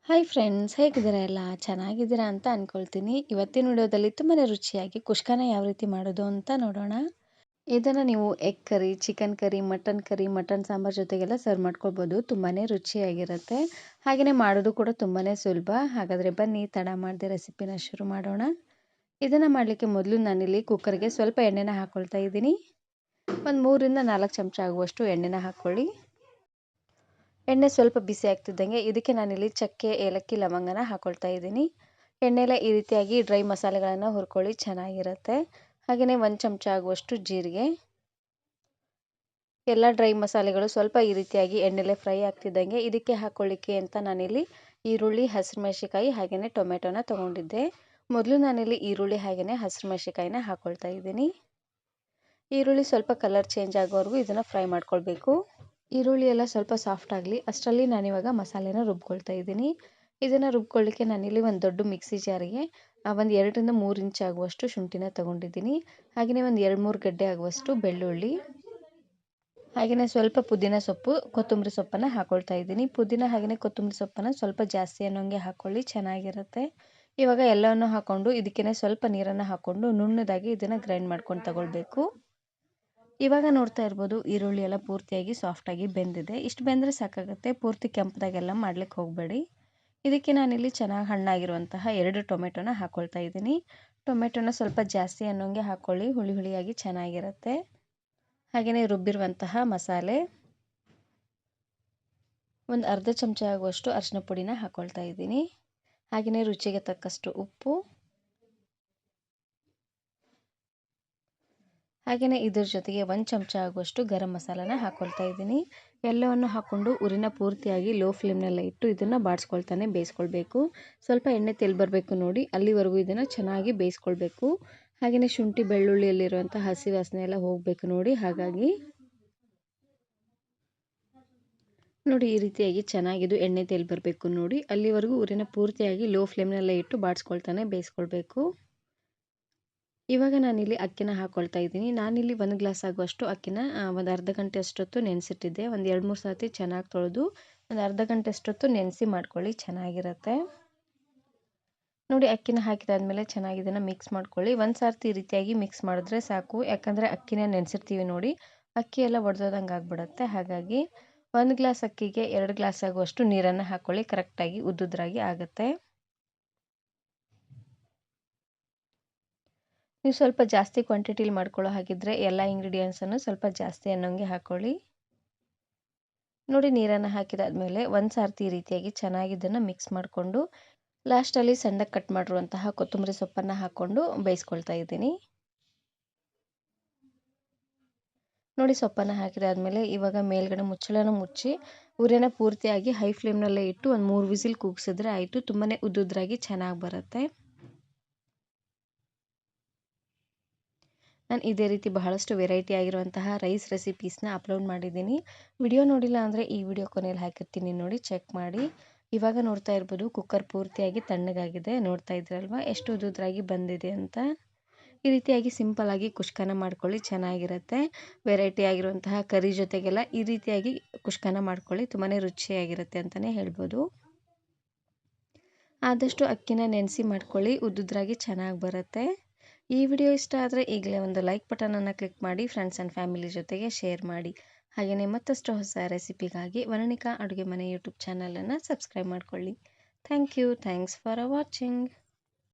Hi friends, ಹೇಗಿದ್ದೀರಾ ಎಲ್ಲ? ಚೆನ್ನಾಗಿದ್ದೀರಾ ಅಂತ ಅಂದ್ಕೊಳ್ತೀನಿ. ಇವತ್ತಿನ ವಿಡಿಯೋದಲ್ಲಿ ತುಂಬಾ ರುಚಿಯಾಗಿ ಕುಷ್ಕಾನ ಯಾವ ರೀತಿ ಮಾಡೋದು ಅಂತ ನೋಡೋಣ. ಇದನ್ನು ನೀವು egg curry, chicken curry, mutton sambar ಜೊತೆಗೆಲ್ಲ ಸರ್ವ್ ಮಾಡ್ಕೊಳ್ಬೋದು. ತುಂಬಾ ರುಚಿಯಾಗಿರುತ್ತೆ. ಹಾಗೆಯೇ ಮಾಡೋದು ಕೂಡ ತುಂಬಾ ಸುಲಭ. ಹಾಗಾದರೆ ಬನ್ನಿ ತಡ ಮಾಡದೆ ರೆಸಿಪಿನ ಶುರು ಮಾಡೋಣ. ಇದನ್ನು ಮಾಡಲಿಕ್ಕೆ ಮೊದಲು ನಾನಿಲ್ಲಿ ಕುಕ್ಕರ್ಗೆ ಸ್ವಲ್ಪ ಎಣ್ಣೆನ ಹಾಕ್ಕೊಳ್ತಾ ಇದ್ದೀನಿ. ಒಂದು 3ರಿಂದ 4 ಚಮಚ ಆಗುವಷ್ಟು ಎಣ್ಣೆನ ಹಾಕ್ಕೊಳ್ಳಿ. ಎಣ್ಣೆ ಸ್ವಲ್ಪ ಬಿಸಿ ಆಗ್ತಿದ್ದಂಗೆ ಇದಕ್ಕೆ ನಾನಿಲ್ಲಿ ಚಕ್ಕೆ, ಏಲಕ್ಕಿ, ಲವಂಗನ ಹಾಕ್ಕೊಳ್ತಾ ಇದ್ದೀನಿ. ಎಣ್ಣೆಲ್ಲ ಈ ರೀತಿಯಾಗಿ ಡ್ರೈ ಮಸಾಲೆಗಳನ್ನು ಹುರ್ಕೊಳ್ಳಿ, ಚೆನ್ನಾಗಿರುತ್ತೆ. ಹಾಗೆಯೇ 1 ಚಮಚ ಆಗುವಷ್ಟು ಜೀರಿಗೆ. ಎಲ್ಲ ಡ್ರೈ ಮಸಾಲೆಗಳು ಸ್ವಲ್ಪ ಈ ರೀತಿಯಾಗಿ ಎಣ್ಣೆಲೆ ಫ್ರೈ ಆಗ್ತಿದ್ದಂಗೆ ಇದಕ್ಕೆ ಹಾಕ್ಕೊಳ್ಳಿಕ್ಕೆ ಅಂತ ನಾನಿಲ್ಲಿ ಈರುಳ್ಳಿ, ಹಸಿರು ಮೆಣಸಿಕಾಯಿ ಹಾಗೆಯೇ ಟೊಮೆಟೊನ ತೊಗೊಂಡಿದ್ದೆ. ಮೊದಲು ನಾನಿಲ್ಲಿ ಈರುಳ್ಳಿ ಹಾಗೆಯೇ ಹಸಿರು ಮೆಣಸಿಕಾಯಿನ ಹಾಕ್ಕೊಳ್ತಾ ಇದ್ದೀನಿ. ಈರುಳ್ಳಿ ಸ್ವಲ್ಪ ಕಲರ್ ಚೇಂಜ್ ಆಗೋವರೆಗೂ ಇದನ್ನು ಫ್ರೈ ಮಾಡ್ಕೊಳ್ಬೇಕು. ಈರುಳ್ಳಿ ಎಲ್ಲ ಸ್ವಲ್ಪ ಸಾಫ್ಟ್ ಆಗಲಿ ಅಷ್ಟರಲ್ಲಿ ನಾನಿವಾಗ ಮಸಾಲೆನ ರುಬ್ಕೊಳ್ತಾ ಇದ್ದೀನಿ. ಇದನ್ನು ರುಬ್ಕೊಳ್ಳಿಕ್ಕೆ ನಾನಿಲ್ಲಿ ಒಂದು ದೊಡ್ಡ ಮಿಕ್ಸಿ ಜಾರಿಗೆ ಒಂದು 2ರಿಂದ 3 ಇಂಚ್ ಆಗುವಷ್ಟು ಶುಂಠಿನ ತೊಗೊಂಡಿದ್ದೀನಿ. ಹಾಗೆಯೇ ಒಂದು 2-3 ಗಡ್ಡೆ ಆಗುವಷ್ಟು ಬೆಳ್ಳುಳ್ಳಿ, ಹಾಗೆಯೇ ಸ್ವಲ್ಪ ಪುದೀನ ಸೊಪ್ಪು, ಕೊತ್ತಂಬರಿ ಸೊಪ್ಪನ್ನು ಹಾಕ್ಕೊಳ್ತಾ ಇದ್ದೀನಿ. ಪುದೀನ ಹಾಗೆಯೇ ಕೊತ್ತಂಬರಿ ಸೊಪ್ಪನ್ನು ಸ್ವಲ್ಪ ಜಾಸ್ತಿ ಅನ್ನೋಂಗೆ ಹಾಕ್ಕೊಳ್ಳಿ, ಚೆನ್ನಾಗಿರುತ್ತೆ. ಇವಾಗ ಎಲ್ಲವನ್ನು ಹಾಕ್ಕೊಂಡು ಇದಕ್ಕೇ ಸ್ವಲ್ಪ ನೀರನ್ನು ಹಾಕ್ಕೊಂಡು ನುಣ್ಣದಾಗಿ ಇದನ್ನು ಗ್ರೈಂಡ್ ಮಾಡ್ಕೊಂಡು ತಗೊಳ್ಬೇಕು. ಇವಾಗ ನೋಡ್ತಾ ಇರ್ಬೋದು ಈರುಳ್ಳಿ ಎಲ್ಲ ಪೂರ್ತಿಯಾಗಿ ಸಾಫ್ಟಾಗಿ ಬೆಂದಿದೆ. ಇಷ್ಟು ಬೆಂದರೆ ಸಾಕಾಗುತ್ತೆ, ಪೂರ್ತಿ ಕೆಂಪದಾಗೆಲ್ಲ ಮಾಡ್ಲಿಕ್ಕೆ ಹೋಗಬೇಡಿ. ಇದಕ್ಕೆ ನಾನಿಲ್ಲಿ ಚೆನ್ನಾಗಿ ಹಣ್ಣಾಗಿರುವಂತಹ 2 ಟೊಮೆಟೊನ ಹಾಕ್ಕೊಳ್ತಾ ಇದ್ದೀನಿ. ಟೊಮೆಟೊನ ಸ್ವಲ್ಪ ಜಾಸ್ತಿ ಅನ್ನೋಂಗೆ ಹಾಕ್ಕೊಳ್ಳಿ, ಹುಳಿ ಹುಳಿಯಾಗಿ ಚೆನ್ನಾಗಿರುತ್ತೆ. ಹಾಗೆಯೇ ರುಬ್ಬಿರುವಂತಹ ಮಸಾಲೆ, ಒಂದು ಅರ್ಧ ಚಮಚ ಆಗುವಷ್ಟು ಅರಿಶಿನ ಪುಡಿನ ಹಾಕ್ಕೊಳ್ತಾ ಇದ್ದೀನಿ. ಹಾಗೆಯೇ ರುಚಿಗೆ ತಕ್ಕಷ್ಟು ಉಪ್ಪು, ಹಾಗೆಯೇ ಇದ್ರ ಜೊತೆಗೆ 1 ಚಮಚ ಆಗುವಷ್ಟು ಗರಂ ಮಸಾಲಾನ ಹಾಕ್ಕೊಳ್ತಾ ಇದ್ದೀನಿ. ಎಲ್ಲವನ್ನು ಹಾಕ್ಕೊಂಡು ಉರಿನ ಪೂರ್ತಿಯಾಗಿ ಲೋ ಫ್ಲೇಮ್ನಲ್ಲೇ ಇಟ್ಟು ಇದನ್ನು ಬಾಡಿಸ್ಕೊಳ್ತಾನೆ ಬೇಯಿಸ್ಕೊಳ್ಬೇಕು. ಸ್ವಲ್ಪ ಎಣ್ಣೆ ತೆಲ್ ಬರಬೇಕು ನೋಡಿ, ಅಲ್ಲಿವರೆಗೂ ಇದನ್ನು ಚೆನ್ನಾಗಿ ಬೇಯಿಸ್ಕೊಳ್ಬೇಕು. ಹಾಗೆಯೇ ಶುಂಠಿ ಬೆಳ್ಳುಳ್ಳಿಯಲ್ಲಿರುವಂಥ ಹಸಿ ವಾಸನೆ ಎಲ್ಲ ಹೋಗಬೇಕು ನೋಡಿ. ಹಾಗಾಗಿ ನೋಡಿ ಈ ರೀತಿಯಾಗಿ ಚೆನ್ನಾಗಿದು ಎಣ್ಣೆ ತೆಲ್ ಬರಬೇಕು ನೋಡಿ, ಅಲ್ಲಿವರೆಗೂ ಉರಿನ ಪೂರ್ತಿಯಾಗಿ ಲೋ ಫ್ಲೇಮ್ನಲ್ಲೇ ಇಟ್ಟು ಬಾಡಿಸ್ಕೊಳ್ತಾನೆ ಬೇಯಿಸ್ಕೊಳ್ಬೇಕು. ಇವಾಗ ನಾನಿಲ್ಲಿ ಅಕ್ಕಿನ ಹಾಕ್ಕೊಳ್ತಾ ಇದ್ದೀನಿ. ನಾನಿಲ್ಲಿ 1 ಗ್ಲಾಸ್ ಆಗುವಷ್ಟು ಅಕ್ಕಿನ ಒಂದು ಅರ್ಧ ಗಂಟೆ ಅಷ್ಟೊತ್ತು ನೆನೆಸಿಟ್ಟಿದ್ದೆ. ಒಂದು 2-3 ಸರ್ತಿ ಚೆನ್ನಾಗಿ ತೊಳೆದು ಒಂದು ಅರ್ಧ ಗಂಟೆ ಅಷ್ಟೊತ್ತು ನೆನೆಸಿ ಮಾಡ್ಕೊಳ್ಳಿ, ಚೆನ್ನಾಗಿರುತ್ತೆ. ನೋಡಿ ಅಕ್ಕಿನ ಹಾಕಿದಾದ್ಮೇಲೆ ಚೆನ್ನಾಗಿ ಇದನ್ನು ಮಿಕ್ಸ್ ಮಾಡ್ಕೊಳ್ಳಿ. ಒಂದು ಸರ್ತಿ ಈ ರೀತಿಯಾಗಿ ಮಿಕ್ಸ್ ಮಾಡಿದ್ರೆ ಸಾಕು, ಯಾಕಂದರೆ ಅಕ್ಕಿನ ನೆನೆಸಿರ್ತೀವಿ ನೋಡಿ, ಅಕ್ಕಿ ಎಲ್ಲ ಒಡೆದೋದಂಗೆ ಆಗಿಬಿಡುತ್ತೆ. ಹಾಗಾಗಿ 1 ಗ್ಲಾಸ್ ಅಕ್ಕಿಗೆ 2 ಗ್ಲಾಸ್ ಆಗುವಷ್ಟು ನೀರನ್ನು ಹಾಕ್ಕೊಳ್ಳಿ, ಕರೆಕ್ಟಾಗಿ ಉದ್ದುದ್ರಾಗಿ ಆಗುತ್ತೆ. ನೀವು ಸ್ವಲ್ಪ ಜಾಸ್ತಿ ಕ್ವಾಂಟಿಟಿಲಿ ಮಾಡ್ಕೊಳ್ಳೋ ಹಾಗಿದ್ರೆ ಎಲ್ಲ ಇಂಗ್ರೀಡಿಯೆಂಟ್ಸನ್ನು ಸ್ವಲ್ಪ ಜಾಸ್ತಿ ಅನ್ನೋಂಗೆ ಹಾಕ್ಕೊಳ್ಳಿ. ನೋಡಿ ನೀರನ್ನು ಹಾಕಿದಾದ್ಮೇಲೆ ಒಂದು ಸರ್ತಿ ಈ ರೀತಿಯಾಗಿ ಚೆನ್ನಾಗಿ ಇದನ್ನು ಮಿಕ್ಸ್ ಮಾಡಿಕೊಂಡು ಲಾಸ್ಟಲ್ಲಿ ಸಣ್ಣಗೆ ಕಟ್ ಮಾಡಿರುವಂತಹ ಕೊತ್ತಂಬರಿ ಸೊಪ್ಪನ್ನು ಹಾಕ್ಕೊಂಡು ಬೇಯಿಸ್ಕೊಳ್ತಾ ಇದ್ದೀನಿ. ನೋಡಿ ಸೊಪ್ಪನ್ನು ಹಾಕಿದಾದ್ಮೇಲೆ ಇವಾಗ ಮೇಲ್ಗಡೆ ಮುಚ್ಚಳನ ಮುಚ್ಚಿ ಉರಿನ ಪೂರ್ತಿಯಾಗಿ ಹೈ ಫ್ಲೇಮ್ನಲ್ಲೇ ಇಟ್ಟು ಒಂದು 3 ವಿಸಿಲ್ ಕೂಗಿಸಿದ್ರೆ ಆಯಿತು. ತುಂಬಾ ಉದ್ದುದ್ರಾಗಿ ಚೆನ್ನಾಗಿ ಬರುತ್ತೆ. ನಾನು ಇದೇ ರೀತಿ ಬಹಳಷ್ಟು ವೆರೈಟಿ ಆಗಿರುವಂತಹ ರೈಸ್ ರೆಸಿಪೀಸ್ನ ಅಪ್ಲೋಡ್ ಮಾಡಿದ್ದೀನಿ. ವಿಡಿಯೋ ನೋಡಿಲ್ಲ ಅಂದರೆ ಈ ವಿಡಿಯೋ ಕೊನೆಯಲ್ಲಿ ಹಾಕಿರ್ತೀನಿ ನೋಡಿ, ಚೆಕ್ ಮಾಡಿ. ಇವಾಗ ನೋಡ್ತಾ ಇರ್ಬೋದು ಕುಕ್ಕರ್ ಪೂರ್ತಿಯಾಗಿ ತಣ್ಣಗಾಗಿದೆ. ನೋಡ್ತಾ ಇದ್ರಲ್ವಾ ಎಷ್ಟು ಉದ್ದುದ್ರಾಗಿ ಬಂದಿದೆ ಅಂತ. ಈ ರೀತಿಯಾಗಿ ಸಿಂಪಲ್ಲಾಗಿ ಕುಷ್ಕಾನ ಮಾಡ್ಕೊಳ್ಳಿ, ಚೆನ್ನಾಗಿರುತ್ತೆ. ವೆರೈಟಿ ಆಗಿರುವಂತಹ ಕರಿ ಜೊತೆಗೆಲ್ಲ ಈ ರೀತಿಯಾಗಿ ಕುಷ್ಕಾನ ಮಾಡ್ಕೊಳ್ಳಿ, ತುಂಬಾ ರುಚಿಯಾಗಿರುತ್ತೆ ಅಂತಲೇ ಹೇಳ್ಬೋದು. ಆದಷ್ಟು ಅಕ್ಕಿನ ನೆನೆಸಿ ಮಾಡ್ಕೊಳ್ಳಿ, ಉದ್ದುದ್ರಾಗಿ ಚೆನ್ನಾಗಿ ಬರುತ್ತೆ. ಈ ವಿಡಿಯೋ ಇಷ್ಟ ಆದರೆ ಈಗಲೇ ಒಂದು ಲೈಕ್ ಬಟನನ್ನು ಕ್ಲಿಕ್ ಮಾಡಿ, ಫ್ರೆಂಡ್ಸ್ ಆ್ಯಂಡ್ ಫ್ಯಾಮಿಲಿ ಜೊತೆಗೆ ಶೇರ್ ಮಾಡಿ. ಹಾಗೆಯೇ ಮತ್ತಷ್ಟು ಹೊಸ ರೆಸಿಪಿಗಾಗಿ ವರ್ಣಿಕಾ ಅಡುಗೆ ಮನೆ ಯೂಟ್ಯೂಬ್ ಚಾನಲನ್ನು ಸಬ್ಸ್ಕ್ರೈಬ್ ಮಾಡ್ಕೊಳ್ಳಿ. Thanks for watching.